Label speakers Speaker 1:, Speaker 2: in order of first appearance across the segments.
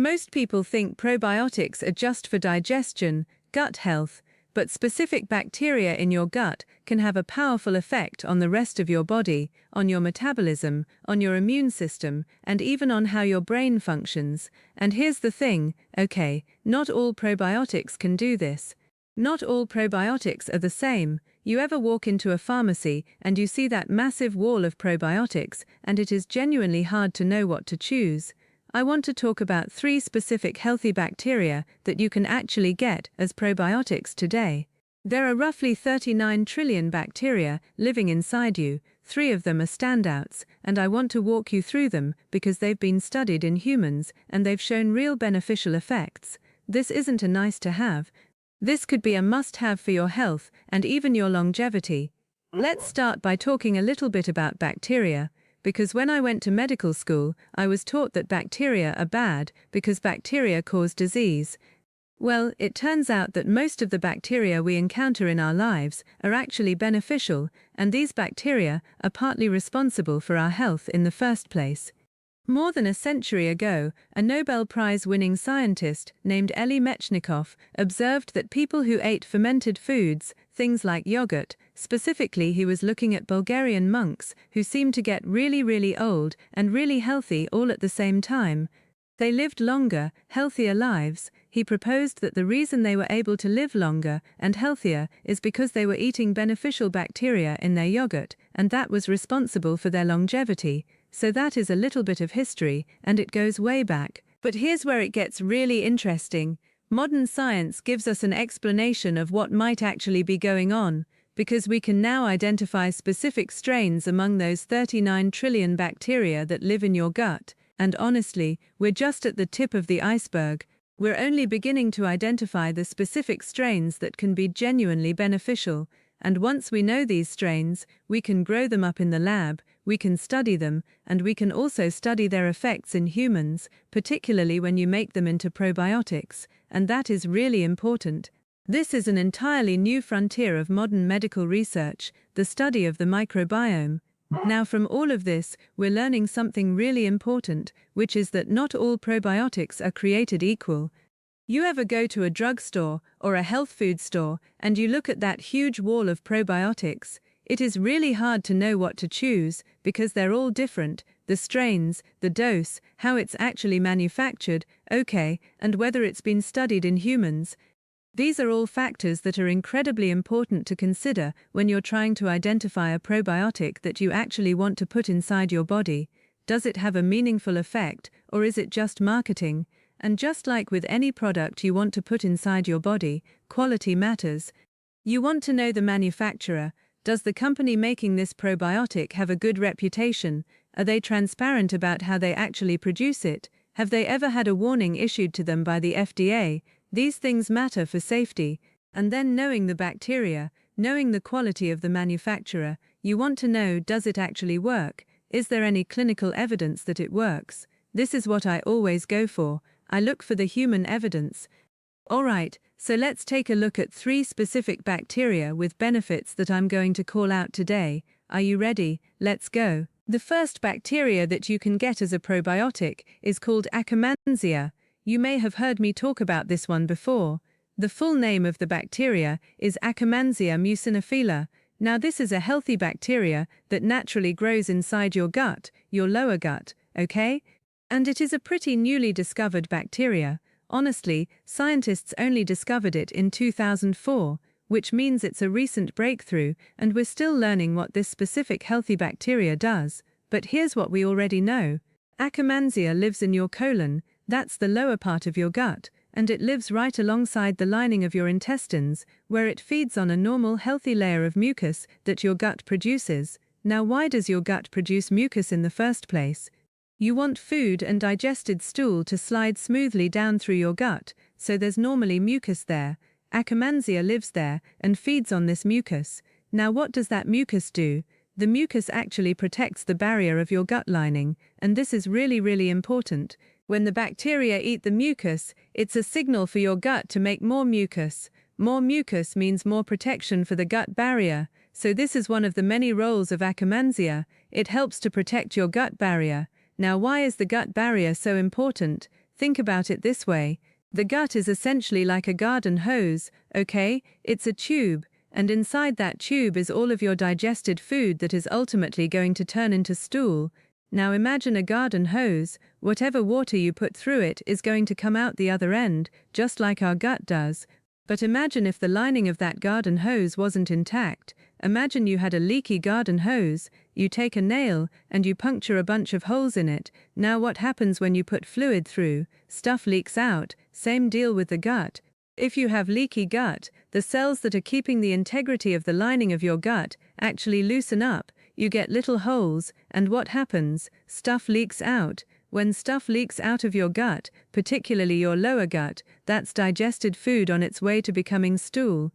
Speaker 1: Most people think probiotics are just for digestion, gut health, but specific bacteria in your gut can have a powerful effect on the rest of your body, on your metabolism, on your immune system, and even on how your brain functions. And here's the thing, okay, not all probiotics can do this. Not all probiotics are the same. You ever walk into a pharmacy and you see that massive wall of probiotics, and it is genuinely hard to know what to choose? I want to talk about 3 specific healthy bacteria that you can actually get as probiotics today. There are roughly 39 trillion bacteria living inside you. 3 of them are standouts, and I want to walk you through them because they've been studied in humans and they've shown real beneficial effects. This isn't a nice to have. This could be a must-have for your health and even your longevity. Let's start by talking a little bit about bacteria. Because when I went to medical school, I was taught that bacteria are bad because bacteria cause disease. Well, it turns out that most of the bacteria we encounter in our lives are actually beneficial, and these bacteria are partly responsible for our health in the first place. More than a century ago, a Nobel Prize-winning scientist named Elie Metchnikoff observed that people who ate fermented foods, things like yogurt, specifically he was looking at Bulgarian monks who seemed to get really old and really healthy all at the same time. They lived longer, healthier lives. He proposed that the reason they were able to live longer and healthier is because they were eating beneficial bacteria in their yogurt, and that was responsible for their longevity. So that is a little bit of history, and it goes way back. But here's where it gets really interesting. Modern science gives us an explanation of what might actually be going on, because we can now identify specific strains among those 39 trillion bacteria that live in your gut. And honestly, we're just at the tip of the iceberg. We're only beginning to identify the specific strains that can be genuinely beneficial. And once we know these strains, we can grow them up in the lab, we can study them, and we can also study their effects in humans, particularly when you make them into probiotics, and that is really important. This is an entirely new frontier of modern medical research, the study of the microbiome. Now from all of this, we're learning something really important, which is that not all probiotics are created equal. You ever go to a drugstore or a health food store and you look at that huge wall of probiotics? It is really hard to know what to choose because they're all different, the strains, the dose, how it's actually manufactured, okay, and whether it's been studied in humans. These are all factors that are incredibly important to consider when you're trying to identify a probiotic that you actually want to put inside your body. Does it have a meaningful effect, or is it just marketing? And just like with any product you want to put inside your body, quality matters. You want to know the manufacturer. Does the company making this probiotic have a good reputation? Are they transparent about how they actually produce it? Have they ever had a warning issued to them by the FDA? These things matter for safety. And then knowing the bacteria, knowing the quality of the manufacturer, you want to know, does it actually work? Is there any clinical evidence that it works? This is what I always go for. I look for the human evidence. Alright, so let's take a look at 3 specific bacteria with benefits that I'm going to call out today. Are you ready? Let's go. The first bacteria that you can get as a probiotic is called Akkermansia. You may have heard me talk about this one before. The full name of the bacteria is Akkermansia muciniphila. Now this is a healthy bacteria that naturally grows inside your gut, your lower gut, okay? And it is a pretty newly discovered bacteria. Honestly, scientists only discovered it in 2004, which means it's a recent breakthrough, and we're still learning what this specific healthy bacteria does. But here's what we already know. Akkermansia lives in your colon, that's the lower part of your gut, and it lives right alongside the lining of your intestines, where it feeds on a normal healthy layer of mucus that your gut produces. Now why does your gut produce mucus in the first place? You want food and digested stool to slide smoothly down through your gut, so there's normally mucus there. Akkermansia lives there and feeds on this mucus. Now what does that mucus do? The mucus actually protects the barrier of your gut lining, and this is really important. When the bacteria eat the mucus, it's a signal for your gut to make more mucus. More mucus means more protection for the gut barrier, so this is one of the many roles of Akkermansia. It helps to protect your gut barrier. Now why is the gut barrier so important? Think about it this way. The gut is essentially like a garden hose, okay? It's a tube, and inside that tube is all of your digested food that is ultimately going to turn into stool. Now imagine a garden hose. Whatever water you put through it is going to come out the other end, just like our gut does. But imagine if the lining of that garden hose wasn't intact. Imagine you had a leaky garden hose. You take a nail and you puncture a bunch of holes in it. Now what happens when you put fluid through? Stuff leaks out. Same deal with the gut. If you have leaky gut, the cells that are keeping the integrity of the lining of your gut actually loosen up. You get little holes, and what happens? Stuff leaks out. When stuff leaks out of your gut, particularly your lower gut, that's digested food on its way to becoming stool.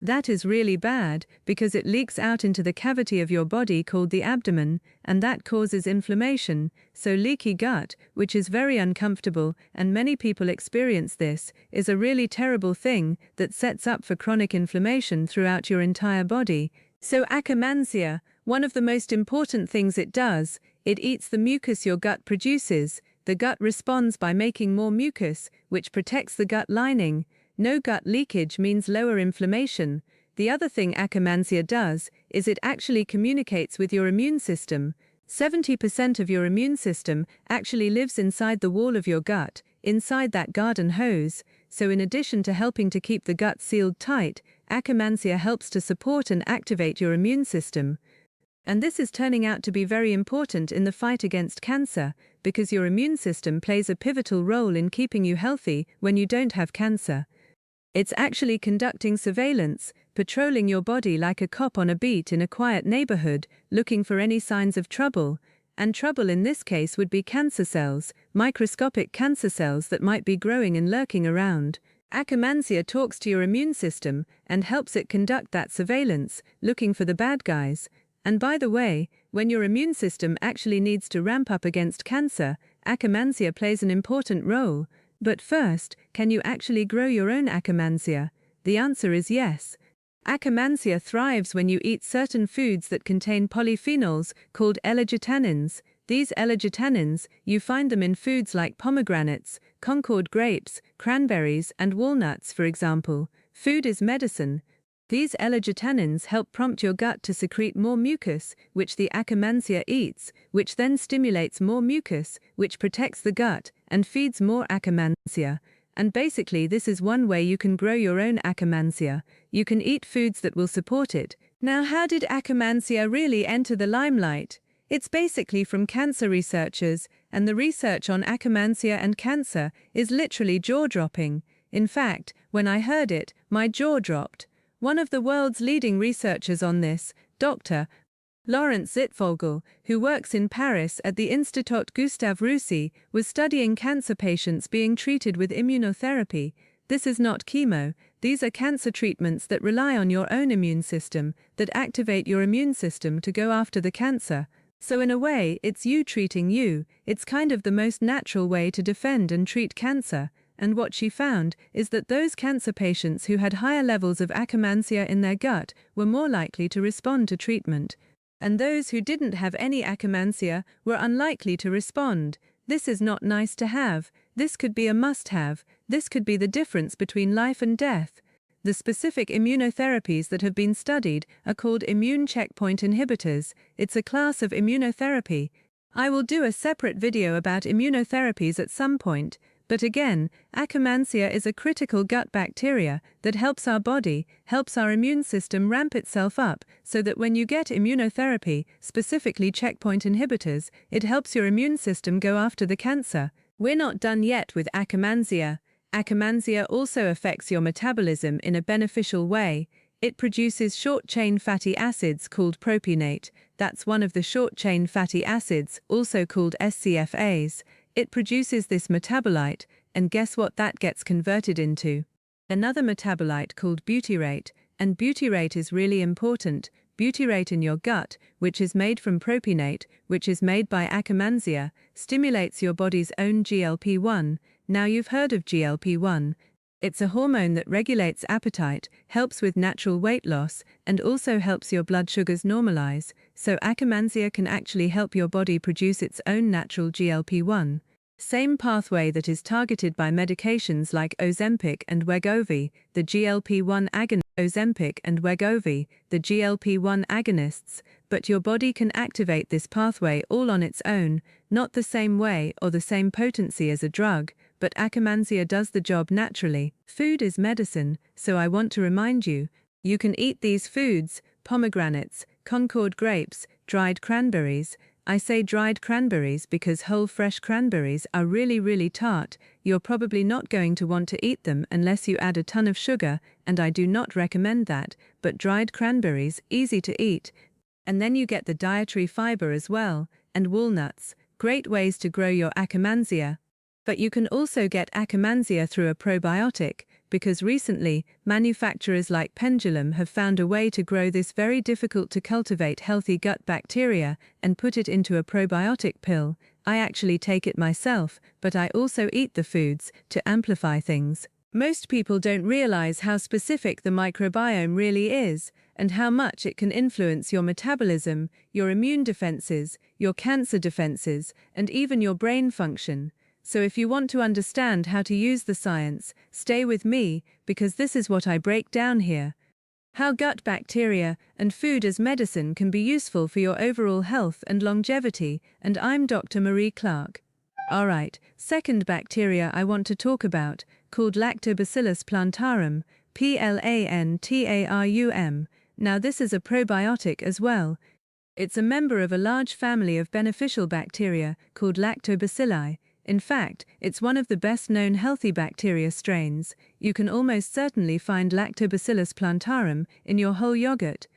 Speaker 1: That is really bad, because it leaks out into the cavity of your body called the abdomen, and that causes inflammation. So leaky gut, which is very uncomfortable, and many people experience this, is a really terrible thing that sets up for chronic inflammation throughout your entire body. So Akkermansia, one of the most important things it does, it eats the mucus your gut produces. The gut responds by making more mucus, which protects the gut lining. No gut leakage means lower inflammation. The other thing Akkermansia does is it actually communicates with your immune system. 70% of your immune system actually lives inside the wall of your gut, inside that garden hose. So in addition to helping to keep the gut sealed tight, Akkermansia helps to support and activate your immune system. And this is turning out to be very important in the fight against cancer, because your immune system plays a pivotal role in keeping you healthy when you don't have cancer. It's actually conducting surveillance, patrolling your body like a cop on a beat in a quiet neighborhood, looking for any signs of trouble. And trouble in this case would be cancer cells, microscopic cancer cells that might be growing and lurking around. Akkermansia talks to your immune system and helps it conduct that surveillance, looking for the bad guys. And by the way, when your immune system actually needs to ramp up against cancer, Akkermansia plays an important role. But first, can you actually grow your own Akkermansia? The answer is yes. Akkermansia thrives when you eat certain foods that contain polyphenols called L-argitannins. These L-argitannins, you find them in foods like pomegranates, Concord grapes, cranberries, and walnuts, for example. Food is medicine. These L-argitannins help prompt your gut to secrete more mucus, which the Akkermansia eats, which then stimulates more mucus, which protects the gut, and feeds more Akkermansia. And basically this is one way you can grow your own Akkermansia. You can eat foods that will support it. Now how did Akkermansia really enter the limelight? It's basically from cancer researchers, and the research on Akkermansia and cancer is literally jaw-dropping. In fact, when I heard it, my jaw dropped. One of the world's leading researchers on this, Dr. Lawrence Zittvogel, who works in Paris at the Institut Gustave Roussy, was studying cancer patients being treated with immunotherapy. This is not chemo. These are cancer treatments that rely on your own immune system, that activate your immune system to go after the cancer. So in a way, it's you treating you. It's kind of the most natural way to defend and treat cancer. And what she found is that those cancer patients who had higher levels of Akkermansia in their gut were more likely to respond to treatment. And those who didn't have any Akkermansia were unlikely to respond. This is not nice to have. This could be a must-have. This could be the difference between life and death. The specific immunotherapies that have been studied are called immune checkpoint inhibitors. It's a class of immunotherapy. I will do a separate video about immunotherapies at some point. But again, Akkermansia is a critical gut bacteria that helps our body, helps our immune system ramp itself up, so that when you get immunotherapy, specifically checkpoint inhibitors, it helps your immune system go after the cancer. We're not done yet with Akkermansia. Akkermansia also affects your metabolism in a beneficial way. It produces short-chain fatty acids called propionate. That's one of the short-chain fatty acids, also called SCFAs. It produces this metabolite, and guess what that gets converted into? Another metabolite called butyrate, and butyrate is really important. Butyrate in your gut, which is made from propionate, which is made by Akkermansia, stimulates your body's own GLP-1. Now you've heard of GLP-1. It's a hormone that regulates appetite, helps with natural weight loss, and also helps your blood sugars normalize. So Akkermansia can actually help your body produce its own natural GLP-1. Same pathway that is targeted by medications like Ozempic and Wegovy, the GLP-1 agonist, agonists, but your body can activate this pathway all on its own, not the same way or the same potency as a drug, but Akkermansia does the job naturally. Food is medicine, so I want to remind you, you can eat these foods: pomegranates, Concord grapes, dried cranberries. I say dried cranberries because whole fresh cranberries are really tart. You're probably not going to want to eat them unless you add a ton of sugar, and I do not recommend that, but dried cranberries, easy to eat. And then you get the dietary fiber as well, and walnuts, great ways to grow your Akkermansia. But you can also get Akkermansia through a probiotic, because recently, manufacturers like Pendulum have found a way to grow this very difficult to cultivate healthy gut bacteria and put it into a probiotic pill. I actually take it myself, but I also eat the foods to amplify things. Most people don't realize how specific the microbiome really is, and how much it can influence your metabolism, your immune defenses, your cancer defenses, and even your brain function. So if you want to understand how to use the science, stay with me, because this is what I break down here. How gut bacteria and food as medicine can be useful for your overall health and longevity, and I'm Dr. Marie Clark. Alright, second bacteria I want to talk about, called Lactobacillus plantarum, plantarum. Now this is a probiotic as well. It's a member of a large family of beneficial bacteria called lactobacilli. In fact, it's one of the best-known healthy bacteria strains. You can almost certainly find Lactobacillus plantarum in your whole yogurt.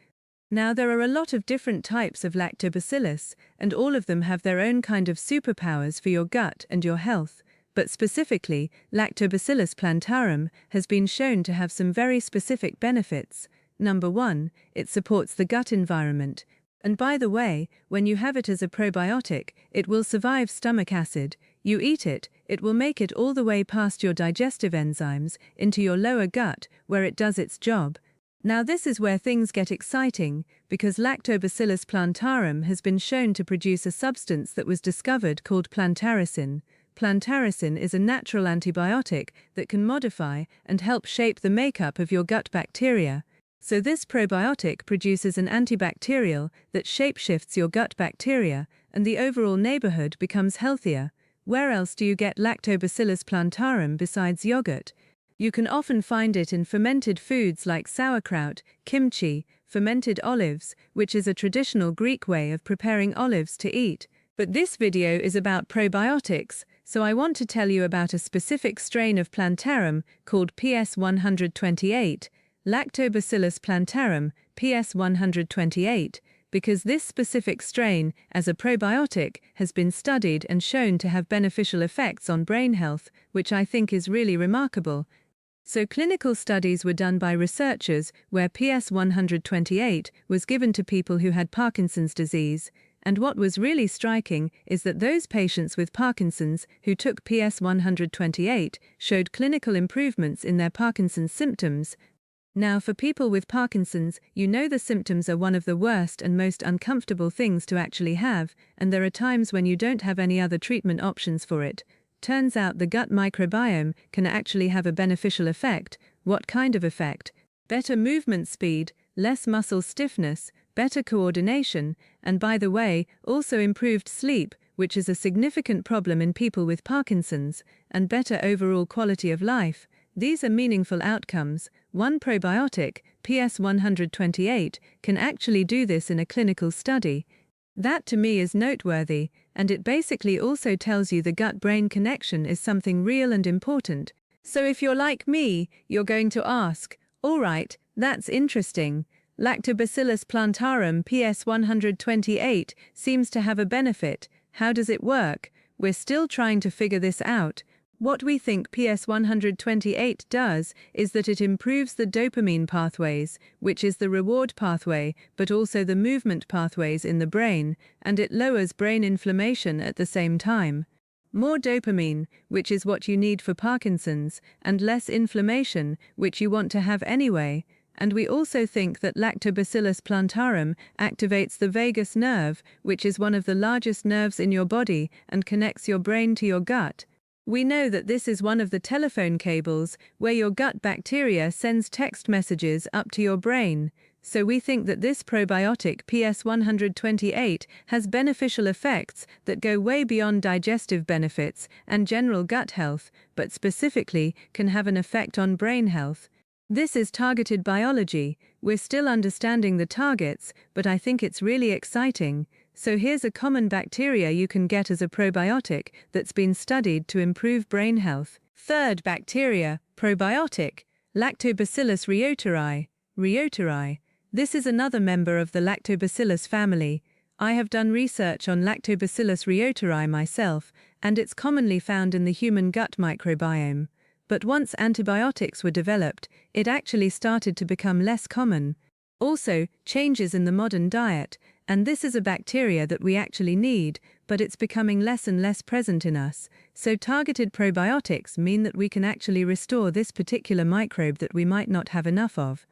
Speaker 1: Now there are a lot of different types of lactobacillus, and all of them have their own kind of superpowers for your gut and your health. But specifically, Lactobacillus plantarum has been shown to have some very specific benefits. Number 1, it supports the gut environment. And by the way, when you have it as a probiotic, it will survive stomach acid. You eat it, it will make it all the way past your digestive enzymes into your lower gut, where it does its job. Now this is where things get exciting, because Lactobacillus plantarum has been shown to produce a substance that was discovered called plantaricin. Plantaricin is a natural antibiotic that can modify and help shape the makeup of your gut bacteria. So this probiotic produces an antibacterial that shapeshifts your gut bacteria, and the overall neighborhood becomes healthier. Where else do you get Lactobacillus plantarum besides yogurt? You can often find it in fermented foods like sauerkraut, kimchi, fermented olives, which is a traditional Greek way of preparing olives to eat. But this video is about probiotics, so I want to tell you about a specific strain of plantarum called PS128, Lactobacillus plantarum, PS128, because this specific strain, as a probiotic, has been studied and shown to have beneficial effects on brain health, which I think is really remarkable. So clinical studies were done by researchers where PS128 was given to people who had Parkinson's disease, and what was really striking is that those patients with Parkinson's who took PS128 showed clinical improvements in their Parkinson's symptoms. Now for people with Parkinson's, you know the symptoms are one of the worst and most uncomfortable things to actually have, and there are times when you don't have any other treatment options for it. Turns out the gut microbiome can actually have a beneficial effect. What kind of effect? Better movement speed, less muscle stiffness, better coordination, and by the way, also improved sleep, which is a significant problem in people with Parkinson's, and better overall quality of life. These are meaningful outcomes. One probiotic, PS128, can actually do this in a clinical study. That to me is noteworthy, and it basically also tells you the gut-brain connection is something real and important. So if you're like me, you're going to ask, all right, that's interesting. Lactobacillus plantarum PS128 seems to have a benefit. How does it work? We're still trying to figure this out. What we think PS128 does is that it improves the dopamine pathways, which is the reward pathway, but also the movement pathways in the brain, and it lowers brain inflammation at the same time. More dopamine, which is what you need for Parkinson's, and less inflammation, which you want to have anyway. And we also think that Lactobacillus plantarum activates the vagus nerve, which is one of the largest nerves in your body and connects your brain to your gut. We know that this is one of the telephone cables where your gut bacteria sends text messages up to your brain. So we think that this probiotic PS128 has beneficial effects that go way beyond digestive benefits and general gut health, but specifically can have an effect on brain health. This is targeted biology. We're still understanding the targets, but I think it's really exciting. So here's a common bacteria you can get as a probiotic that's been studied to improve brain health. Third bacteria, probiotic, Lactobacillus reuteri. Reuteri. This is another member of the Lactobacillus family. I have done research on Lactobacillus reuteri myself, and it's commonly found in the human gut microbiome. But once antibiotics were developed, it actually started to become less common. Also, changes in the modern diet, and this is a bacteria that we actually need, but it's becoming less and less present in us. So targeted probiotics mean that we can actually restore this particular microbe that we might not have enough of.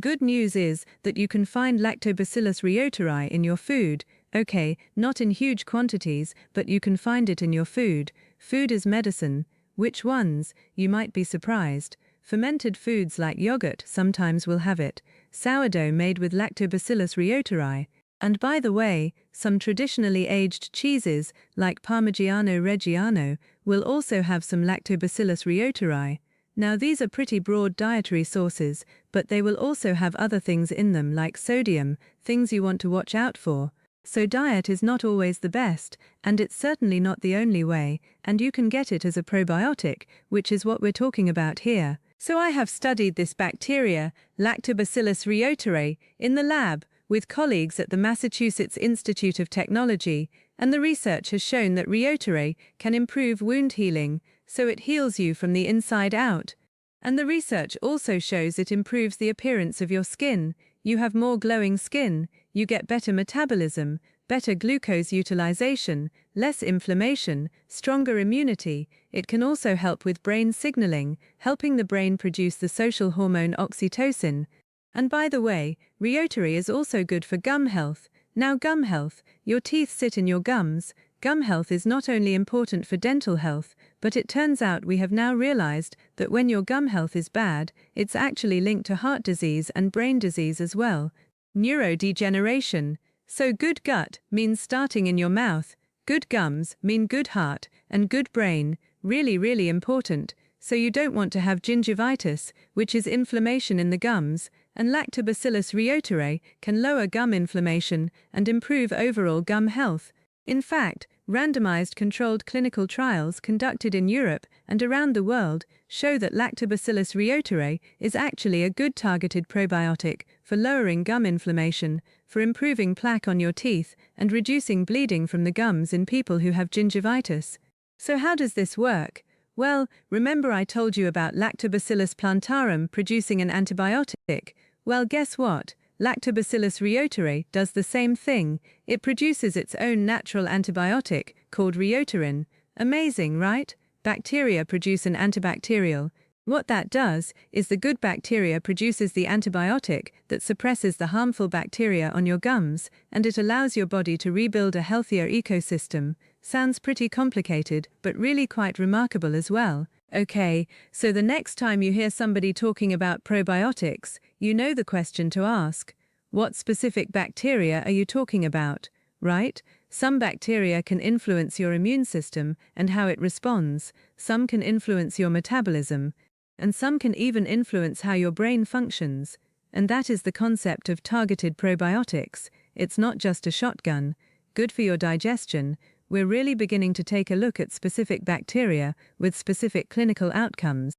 Speaker 1: Good news is that you can find Lactobacillus reuteri in your food. Okay, not in huge quantities, but you can find it in your food. Food is medicine. Which ones? You might be surprised. Fermented foods like yogurt sometimes will have it. Sourdough made with Lactobacillus reuteri. And by the way, some traditionally aged cheeses, like Parmigiano Reggiano, will also have some Lactobacillus reuteri. Now these are pretty broad dietary sources, but they will also have other things in them like sodium, things you want to watch out for. So diet is not always the best, and it's certainly not the only way, and you can get it as a probiotic, which is what we're talking about here. So I have studied this bacteria, Lactobacillus reuteri, in the lab, with colleagues at the Massachusetts Institute of Technology, and the research has shown that reuteri can improve wound healing, so it heals you from the inside out. And the research also shows it improves the appearance of your skin. You have more glowing skin, you get better metabolism, better glucose utilization, less inflammation, stronger immunity. It can also help with brain signaling, helping the brain produce the social hormone oxytocin. And by the way, reuteri is also good for gum health. Now gum health, your teeth sit in your gums. Gum health is not only important for dental health, but it turns out we have now realized that when your gum health is bad, it's actually linked to heart disease and brain disease as well. Neurodegeneration. So good gut means starting in your mouth, good gums mean good heart, and good brain, really, really important. So you don't want to have gingivitis, which is inflammation in the gums, and Lactobacillus reuteri can lower gum inflammation and improve overall gum health. In fact, randomized controlled clinical trials conducted in Europe and around the world show that Lactobacillus reuteri is actually a good targeted probiotic for lowering gum inflammation, for improving plaque on your teeth, and reducing bleeding from the gums in people who have gingivitis. So how does this work? Well, remember I told you about Lactobacillus plantarum producing an antibiotic? Well, guess what? Lactobacillus reuteri does the same thing. It produces its own natural antibiotic, called reuteri. Amazing, right? Bacteria produce an antibacterial. What that does is the good bacteria produces the antibiotic that suppresses the harmful bacteria on your gums, and it allows your body to rebuild a healthier ecosystem. Sounds pretty complicated, but really quite remarkable as well. Okay, so the next time you hear somebody talking about probiotics, you know the question to ask. What specific bacteria are you talking about, right? Some bacteria can influence your immune system and how it responds, some can influence your metabolism, and some can even influence how your brain functions. And that is the concept of targeted probiotics. It's not just a shotgun. Good for your digestion. We're really beginning to take a look at specific bacteria with specific clinical outcomes.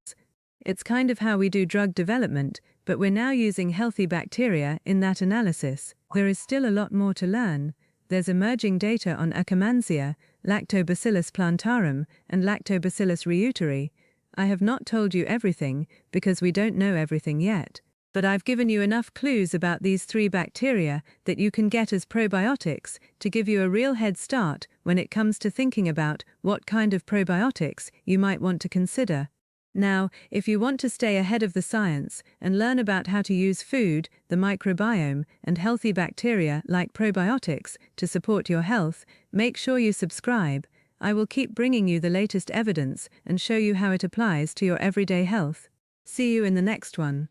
Speaker 1: It's kind of how we do drug development, but we're now using healthy bacteria in that analysis. There is still a lot more to learn. There's emerging data on Akkermansia, Lactobacillus plantarum, and Lactobacillus reuteri. I have not told you everything because we don't know everything yet. But I've given you enough clues about these 3 bacteria that you can get as probiotics to give you a real head start when it comes to thinking about what kind of probiotics you might want to consider. Now, if you want to stay ahead of the science and learn about how to use food, the microbiome, and healthy bacteria like probiotics to support your health, make sure you subscribe. I will keep bringing you the latest evidence and show you how it applies to your everyday health. See you in the next one.